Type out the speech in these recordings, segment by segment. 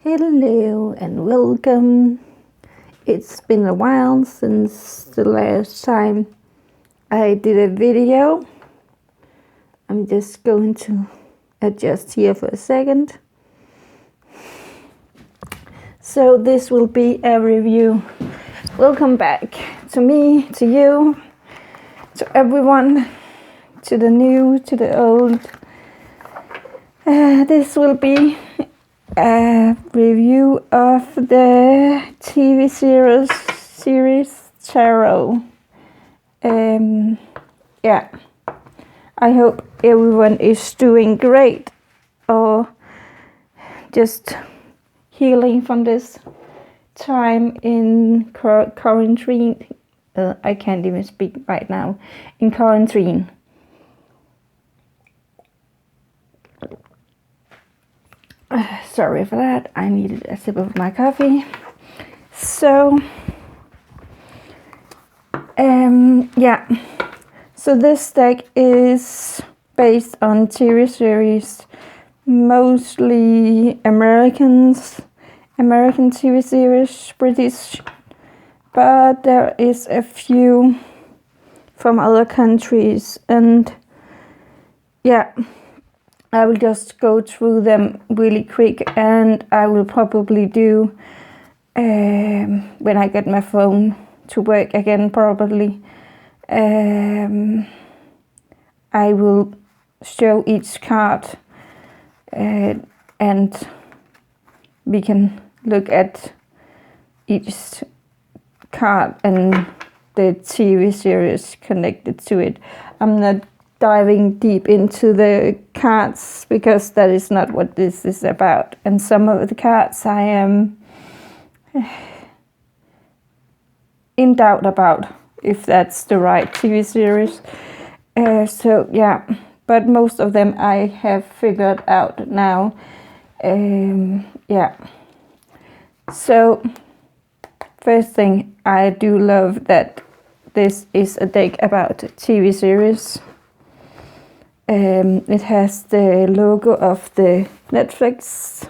Hello and welcome. It's been a while since the last time I did a video. I'm just going to adjust here for a second. So this will be a review. Welcome back to me, to you, to everyone, to the new, to the old. This will be a review of the TV series Tarot. Yeah, I hope everyone is doing great or just healing from this time in quarantine. I can't even speak right now. In quarantine. Sorry for that. I needed a sip of my coffee. So, yeah. So this deck is based on TV series, mostly American TV series, British, but there is a few from other countries, and yeah. I will just go through them really quick, and I will probably do when I get my phone to work again, probably. I will show each card and we can look at each card and the TV series connected to it. I'm not diving deep into the cards because that is not what this is about, and some of the cards I am in doubt about if that's the right TV series. So yeah, but most of them I have figured out now. Yeah, so first thing, I do love that this is a deck about TV series. It has the logo of the Netflix.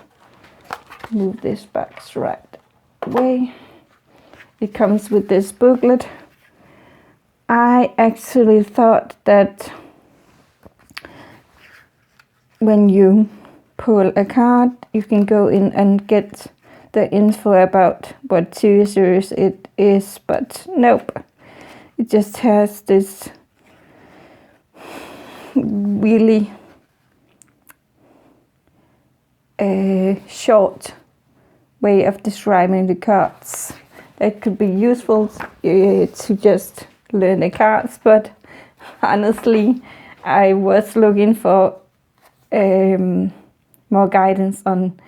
Move this box right away. It comes with this booklet. I actually thought that when you pull a card, you can go in and get the info about what TV series it is, but nope. It just has this really short way of describing the cards. That could be useful to just learn the cards, but honestly, I was looking for more guidance on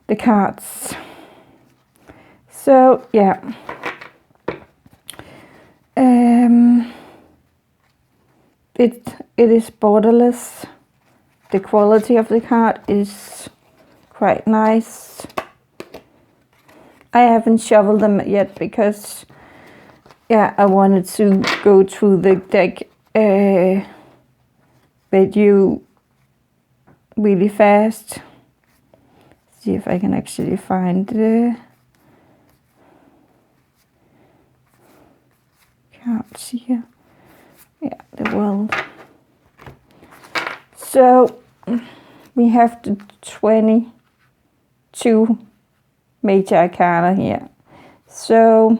the cards. So yeah. It is borderless. The quality of the card is quite nice. I haven't shuffled them yet because yeah, I wanted to go through the deck with you really fast. See if I can actually find the cards here. Yeah, the world. So we have the 22 major arcana here. So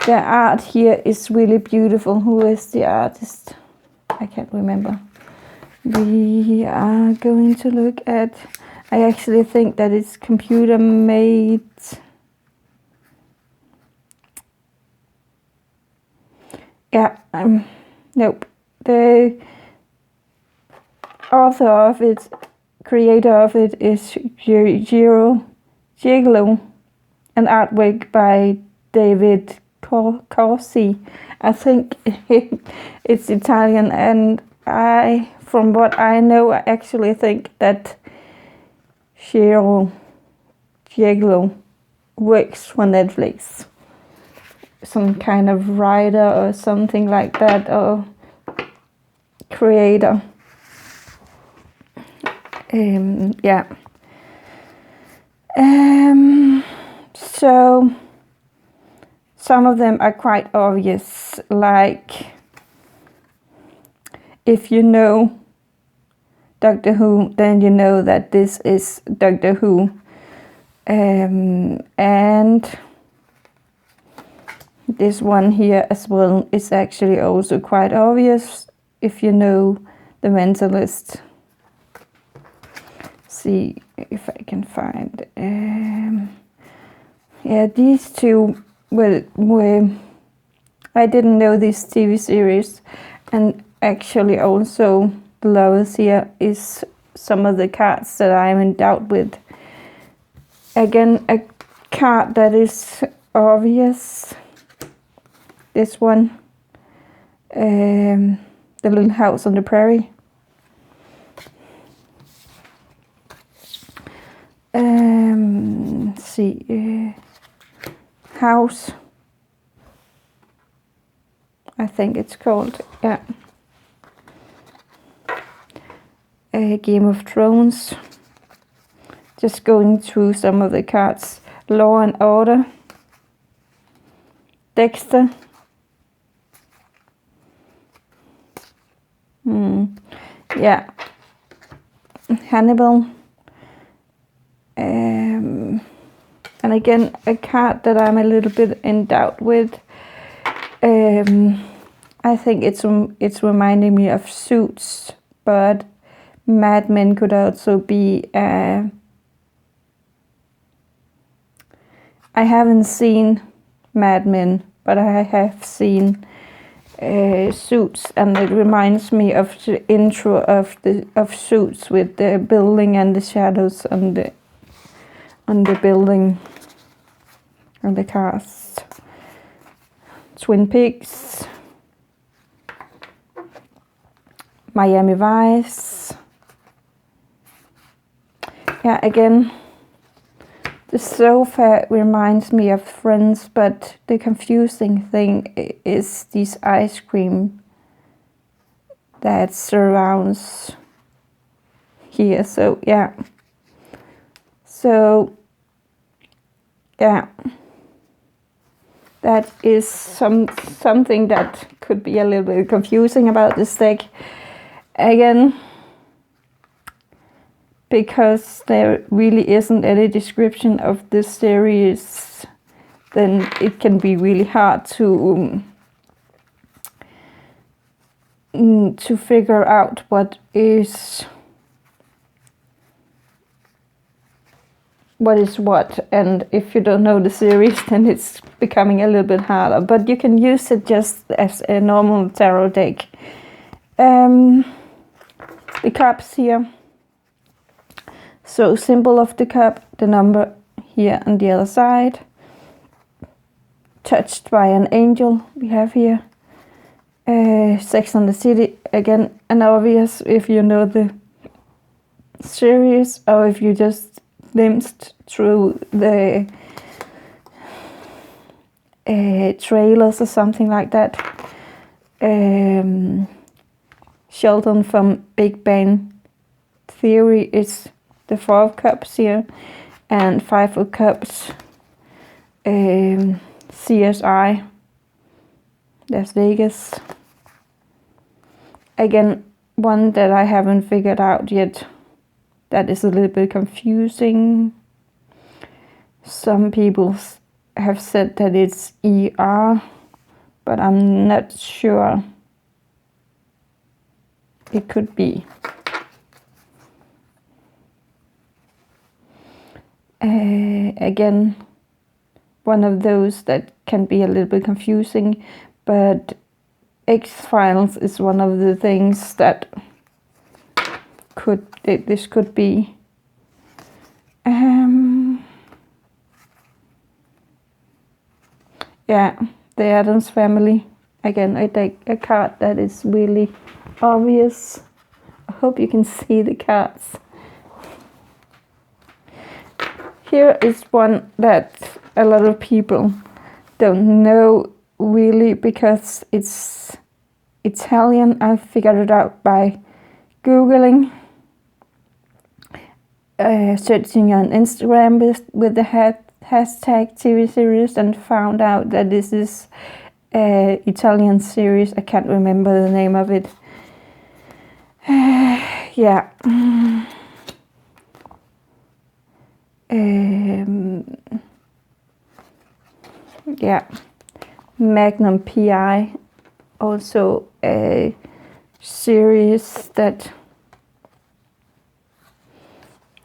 the art here is really beautiful. Who is the artist? I can't remember. We are going to look at, I actually think that it's computer made. Yeah, nope. The author of it, creator of it is Giro Giglio, an artwork by David Corsi. I think it's Italian, and from what I know, I actually think that Giro Giglio works for Netflix. Some kind of writer or something like that, or creator. Yeah. So some of them are quite obvious, like if you know Doctor Who, then you know that this is Doctor Who. And this one here as well is actually also quite obvious if you know The Mentalist. See if I can find. Yeah, these two were I didn't know this TV series, and actually also the Lovers here is some of the cards that I'm in doubt with. Again, a card that is obvious. This one, The Little House on the Prairie. See, House, I think it's called, yeah. Game of Thrones. Just going through some of the cards. Law and Order. Dexter. Yeah. Hannibal. And again, a card that I'm a little bit in doubt with. I think it's reminding me of Suits, but Mad Men could also be. I haven't seen Mad Men, but I have seen Suits, and it reminds me of the intro of Suits with the building and the shadows on the building and the cast. Twin Peaks, Miami Vice. Yeah, again, the sofa reminds me of Friends, but the confusing thing is this ice cream that surrounds here. So yeah. That is something that could be a little bit confusing about this deck. Again, because there really isn't any description of this series, then it can be really hard to figure out what is what, and if you don't know the series, then it's becoming a little bit harder, but you can use it just as a normal tarot deck. The cups here, so symbol of the cup, the number here on the other side, touched by an angel we have here. Sex and the City, again an obvious if you know the series, or if you just glimpsed through the trailers or something like that. Sheldon from Big Bang Theory is the Four of Cups here, and Five of Cups, CSI, Las Vegas. Again, one that I haven't figured out yet. That is a little bit confusing. Some people have said that it's ER, but I'm not sure. It could be. Again, one of those that can be a little bit confusing, but X-Files is one of the things that this could be. Yeah, the Addams Family. Again, I take a card that is really obvious. I hope you can see the cards. Here is one that a lot of people don't know really because it's Italian. I figured it out by Googling. searching on Instagram with the hashtag TV series and found out that this is an Italian series. I can't remember the name of it. Yeah. Yeah. Magnum PI, also a series that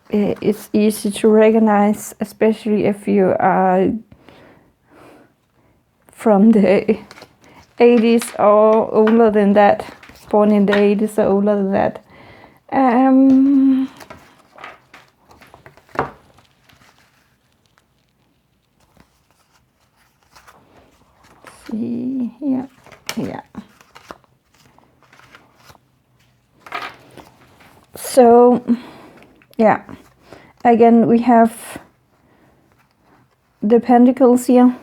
it's easy to recognize, especially if you are from the 80s or older than that, born in the 80s or older than that. See here, yeah. So, yeah, again we have the pentacles here.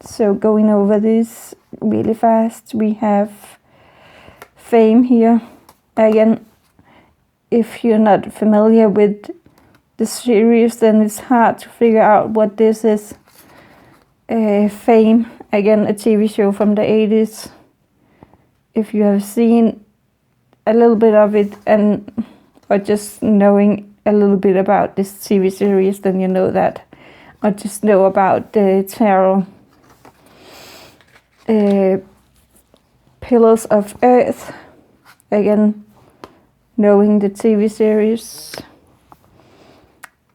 So going over this really fast, we have fame here. Again, if you're not familiar with the series, then it's hard to figure out what this is. Fame, again, a TV show from the 80s. If you have seen a little bit of it or just knowing a little bit about this TV series, then you know that. Or just know about the tarot. Pillars of Earth, again, knowing the TV series.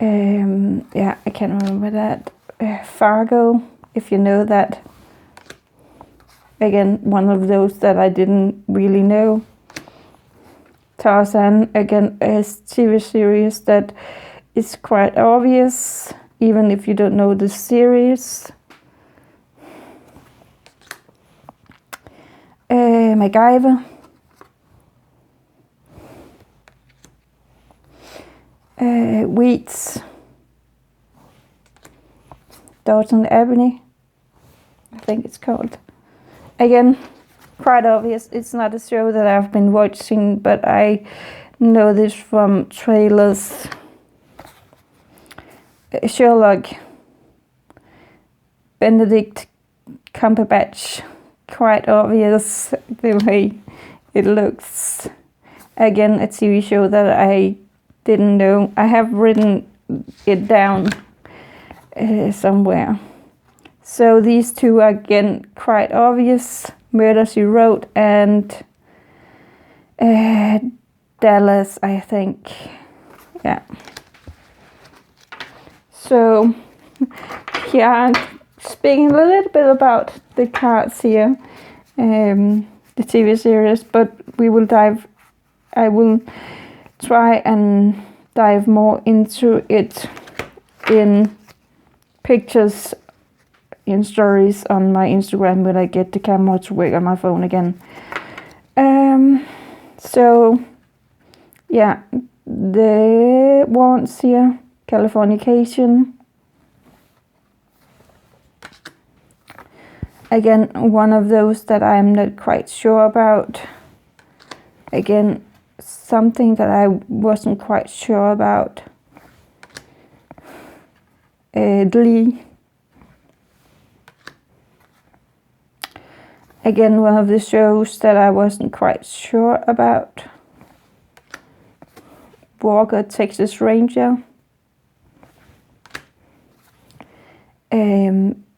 Yeah, I can't remember that. Fargo, if you know that. Again, one of those that I didn't really know. Tarzan, again, a TV series that is quite obvious, even if you don't know the series. MacGyver. Weeds. Downton Abbey, I think it's called. Again, quite obvious. It's not a show that I've been watching, but I know this from trailers. Sherlock. Benedict Cumberbatch. Quite obvious the way it looks. Again, a TV show that I didn't know. I have written it down somewhere. So these two are again quite obvious. Murder, She Wrote and Dallas, I think. Yeah. So, yeah, speaking a little bit about the cards here, the TV series, but I will try and dive more into it in pictures, in stories on my Instagram when I get the camera to work on my phone again. So, yeah, the wands here, Californication. Again, one of those that I'm not quite sure about. Again, something that I wasn't quite sure about. Glee. Again, one of the shows that I wasn't quite sure about. Walker, Texas Ranger.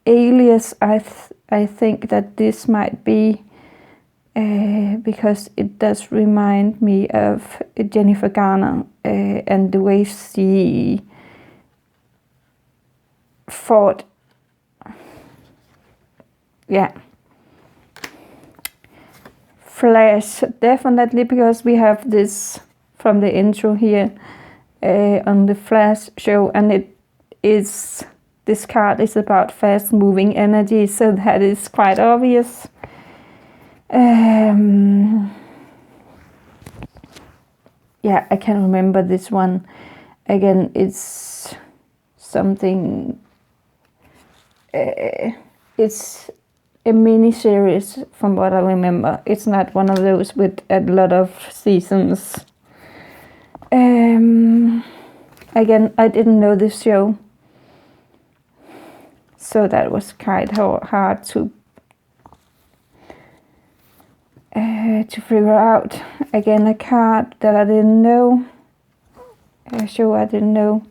Alias, I think that this might be because it does remind me of Jennifer Garner and the way she fought. Yeah. Flash, definitely, because we have this from the intro here on the Flash show, and this card is about fast moving energy, so that is quite obvious. Yeah, I can remember this one. Again, it's something, it's a mini-series from what I remember. It's not one of those with a lot of seasons. Again, I didn't know this show, so that was quite hard to figure out. Again, a card that I didn't know, a show I didn't know.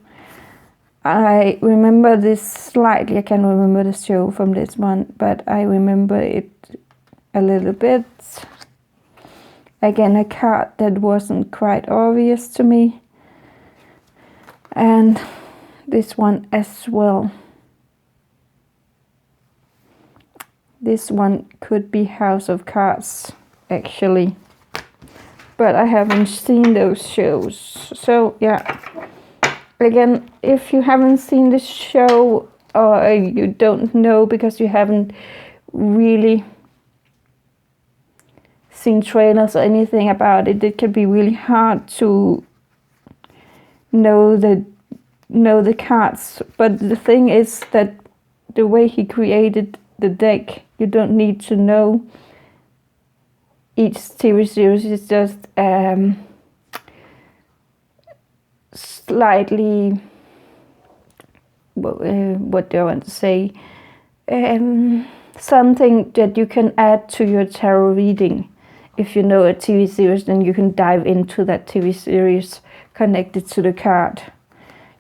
I remember this slightly. I can't remember the show from this one, but I remember it a little bit. Again, a card that wasn't quite obvious to me. And this one as well. This one could be House of Cards, actually. But I haven't seen those shows. So, yeah. Again, if you haven't seen this show, or you don't know because you haven't really seen trailers or anything about it, it can be really hard to know the cards. But the thing is that the way he created the deck, you don't need to know each TV series. It's just slightly, what do I want to say? Something that you can add to your tarot reading. If you know a TV series, then you can dive into that TV series connected to the card.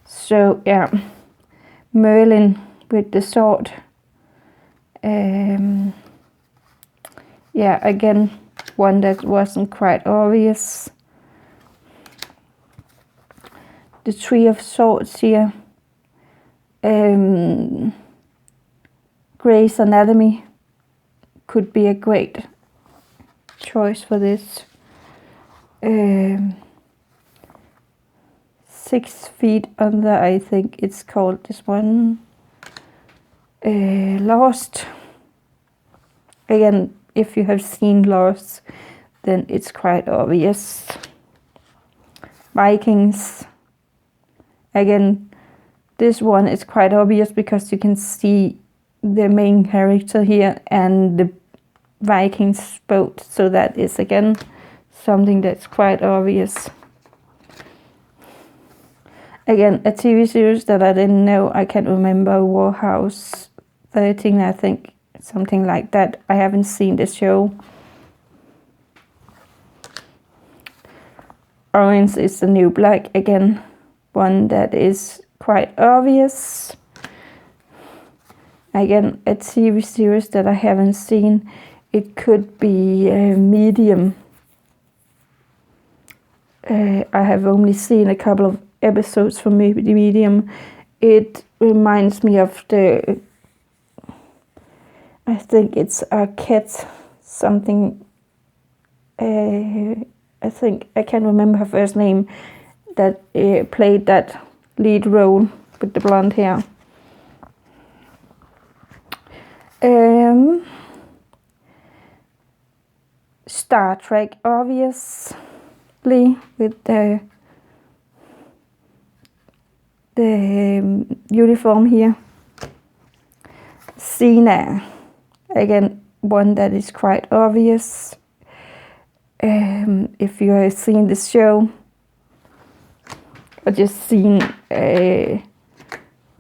So yeah, Merlin with the sword. Yeah, again, one that wasn't quite obvious. The Three of Swords here. Grey's Anatomy could be a great choice for this. 6 Feet Under, I think it's called, this one. Lost. Again, if you have seen Lost, then it's quite obvious. Vikings. Again, this one is quite obvious because you can see the main character here and the Vikings boat. So that is again something that's quite obvious. Again, a TV series that I didn't know. I can't remember. Warhouse 13, I think. Something like that. I haven't seen the show. Orange is the New Black. Again, one that is quite obvious. Again, a TV series that I haven't seen. It could be Medium. I have only seen a couple of episodes from Medium. It reminds me of I think it's Arquette something. I think I can't remember her first name. That played that lead role with the blonde hair. Star Trek, obviously, with the uniform here. Xena, again, one that is quite obvious. If you have seen this show, or just seen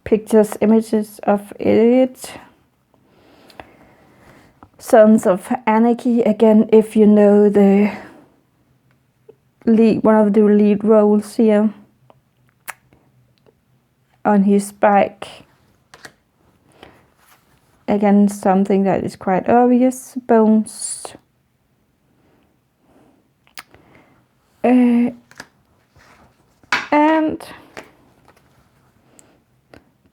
pictures, images of it. Sons of Anarchy, again, if you know the lead, one of the lead roles here. On his back, again, something that is quite obvious. Bones. And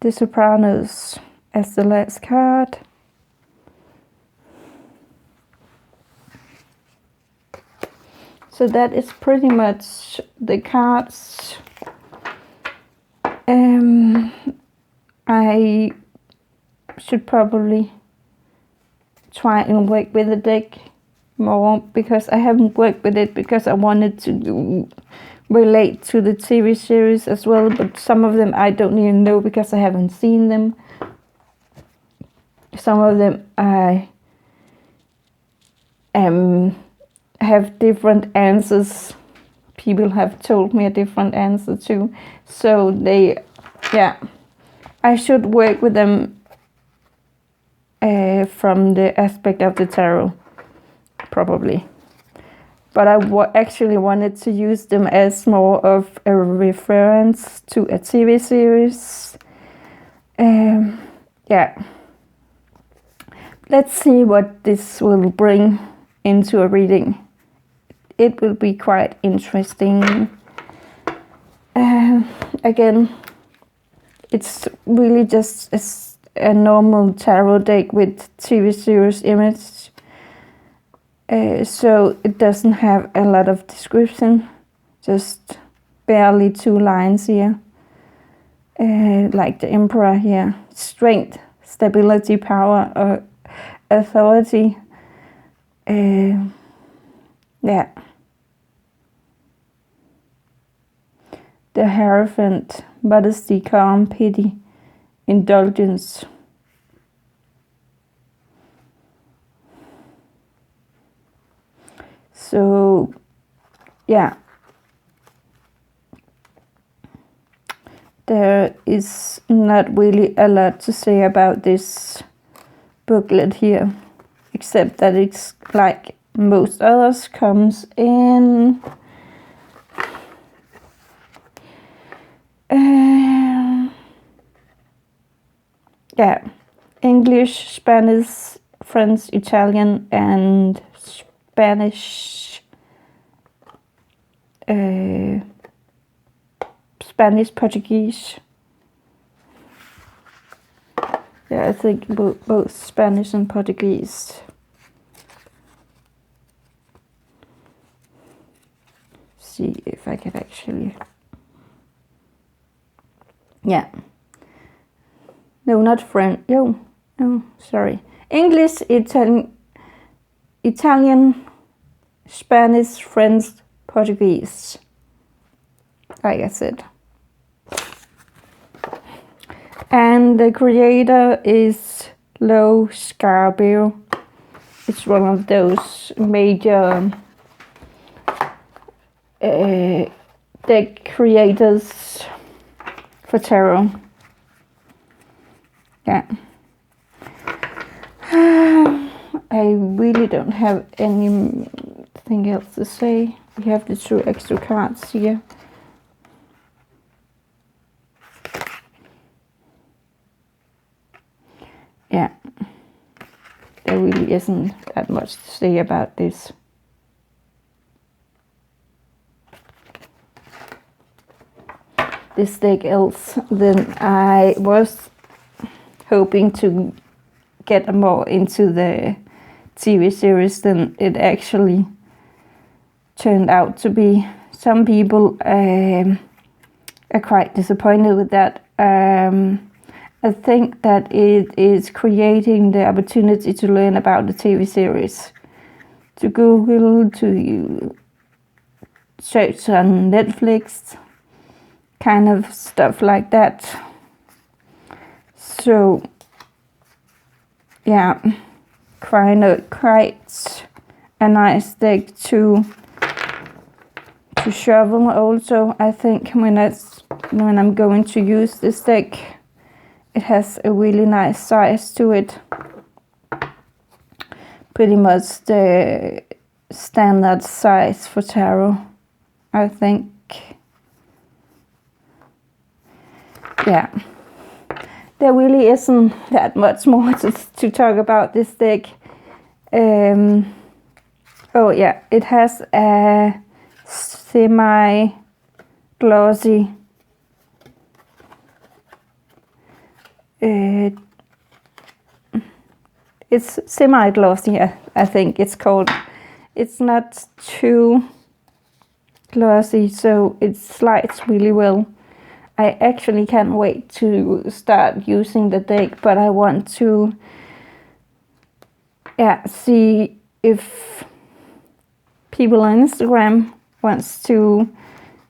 The Sopranos as the last card. So that is pretty much the cards. I should probably try and work with the deck more because I haven't worked with it because I wanted to relate to the TV series as well, but some of them I don't even know because I haven't seen them. Some of them I have different answers people have told me a different answer to. So I should work with them from the aspect of the tarot, probably. But I actually wanted to use them as more of a reference to a TV series. Let's see what this will bring into a reading. It will be quite interesting. Again, it's really just a normal tarot deck with TV series image. So it doesn't have a lot of description, just barely 2 lines here. Like the Emperor here. Strength, stability, power, or authority. The Hierophant, modesty, calm, pity, indulgence. So, there is not really a lot to say about this booklet here, except that it's like most others, comes in English, Spanish, French, Italian, and Spanish. Spanish, Portuguese. I think both Spanish and Portuguese. See if I can actually. No, not French. No, sorry. English, Italian, Spanish, French, Portuguese. Like I said. And the creator is Lo Scarabeo. It's one of those major deck creators for tarot. I really don't have anything else to say. We have the 2 extra cards here. There really isn't that much to say about this. This deck else than I was hoping to get more into the TV series than it actually turned out to be. Some people are quite disappointed with that. I think that it is creating the opportunity to learn about the TV series. To Google, to search on Netflix, kind of stuff like that. So, quite a nice deck to shovel also. I think when I'm going to use this deck, it has a really nice size to it. Pretty much the standard size for tarot, I think. There really isn't that much more to talk about this deck. It has a semi-glossy it's semi-glossy, I think it's called. It's not too glossy, so it slides really well. I actually can't wait to start using the deck, but I want to see if people on Instagram wants to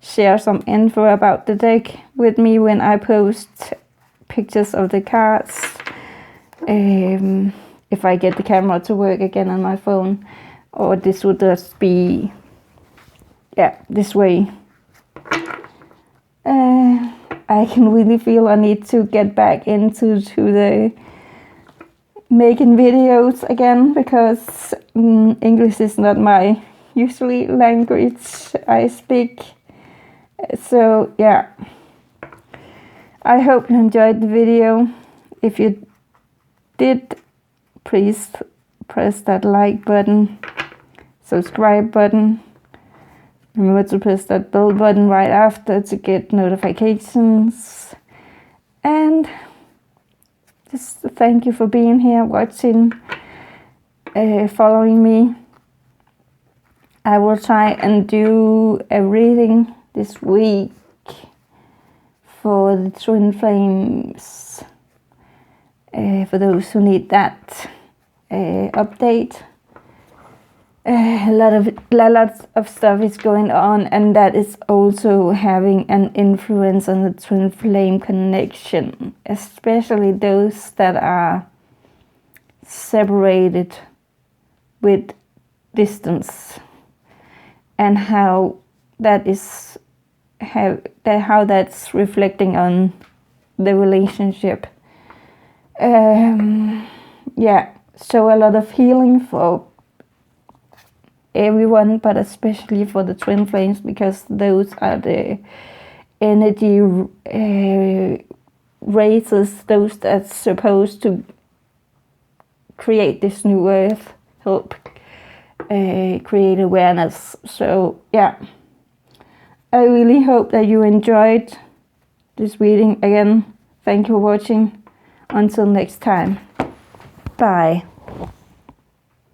share some info about the deck with me when I post pictures of the cards. If I get the camera to work again on my phone, or this would just be yeah, this way. I can really feel I need to get back into the making videos again, because English is not my usually language I speak. So yeah, I hope you enjoyed the video. If you did, please press that like button, subscribe button. Remember to press that bell button right after to get notifications. And just thank you for being here, watching, following me. I will try and do a reading this week for the Twin Flames, for those who need that update. A lot of stuff is going on, and that is also having an influence on the twin flame connection, especially those that are separated with distance, and how that's reflecting on the relationship. Yeah, so a lot of healing for everyone, but especially for the twin flames, because those are the energy races, those that's supposed to create this new earth, help create awareness. So yeah, I really hope that you enjoyed this reading. Again, thank you for watching. Until next time, bye.